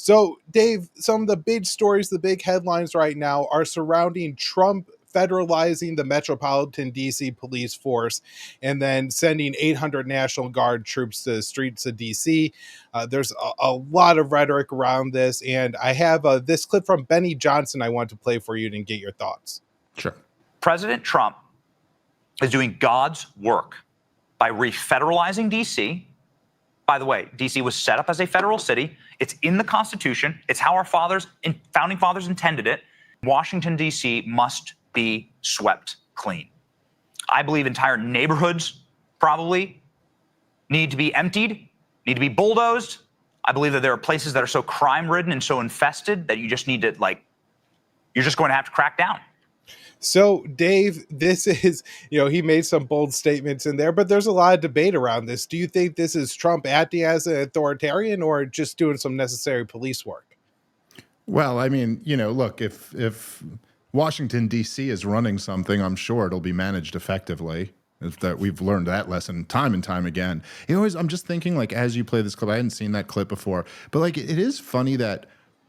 So, Dave, some of the big stories, the big headlines right now are surrounding Trump federalizing the Metropolitan DC police force and then sending 800 National Guard troops to the streets of DC. There's a lot of rhetoric around this, and I have this clip from Benny Johnson I want to play for you and get your thoughts. Sure. President Trump is doing God's work by refederalizing DC. By the way, DC was set up as a federal city. It's in the Constitution. It's how our founding fathers intended it. Washington, D.C. must be swept clean. I believe entire neighborhoods probably need to be emptied, need to be bulldozed. I believe that there are places that are so crime-ridden and so infested that you just need to, you're just going to have to crack down. So, Dave, this is, he made some bold statements in there, but there's a lot of debate around this. Do you think this is Trump acting as an authoritarian or just doing some necessary police work? Well, I mean, look, if Washington, D.C. is running something, I'm sure it'll be managed effectively. That we've learned that lesson time and time again. I'm just thinking, as you play this clip, I hadn't seen that clip before, but it is funny that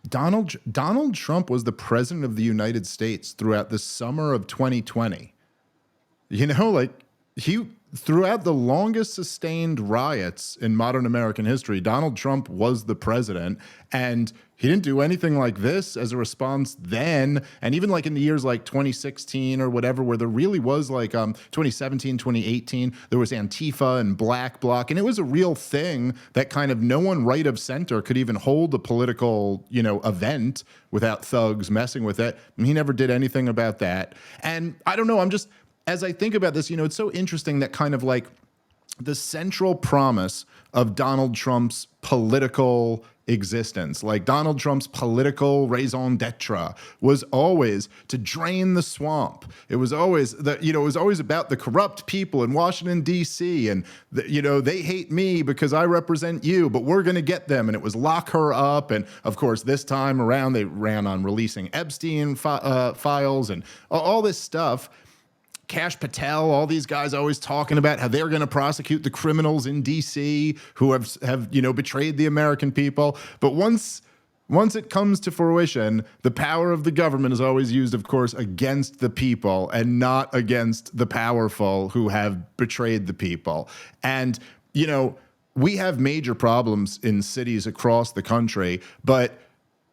Donald Trump was the president of the United States throughout the summer of 2020. Throughout the longest sustained riots in modern American history, Donald Trump was the president, and he didn't do anything like this as a response then. And even in the years 2016 or whatever, where there really was 2017, 2018, there was Antifa and Black Bloc, and it was a real thing that kind of no one right of center could even hold a political, event without thugs messing with it. And he never did anything about that. And I don't know, as I think about this, it's so interesting that kind of the central promise of Donald Trump's political existence, Donald Trump's political raison d'etre, was always to drain the swamp. It was always it was always about the corrupt people in Washington, D.C. and they hate me because I represent you, but we're going to get them. And it was lock her up. And of course, this time around, they ran on releasing Epstein files and all this stuff. Kash Patel, all these guys always talking about how they're going to prosecute the criminals in D.C. who have betrayed the American people. But once it comes to fruition, the power of the government is always used, of course, against the people and not against the powerful who have betrayed the people. And, we have major problems in cities across the country, but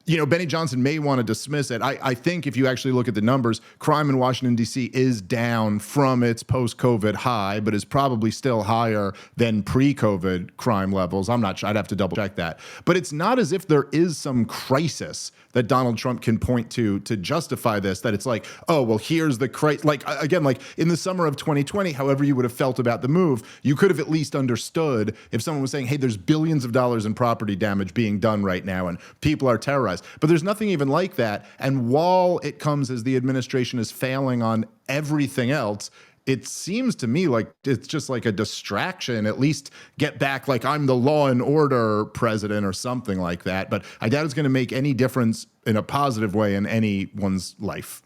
Benny Johnson may want to dismiss it. I think if you actually look at the numbers, crime in Washington, D.C. is down from its post-COVID high, but is probably still higher than pre-COVID crime levels. I'm not sure. I'd have to double check that. But it's not as if there is some crisis that Donald Trump can point to justify this, that it's oh, well, here's the crisis. Again, in the summer of 2020, however you would have felt about the move, you could have at least understood if someone was saying, hey, there's billions of dollars in property damage being done right now and people are terrorized. But there's nothing even like that. And while it comes as the administration is failing on everything else, it seems to me like it's just a distraction, at least get back I'm the law and order president or something like that. But I doubt it's going to make any difference in a positive way in anyone's life.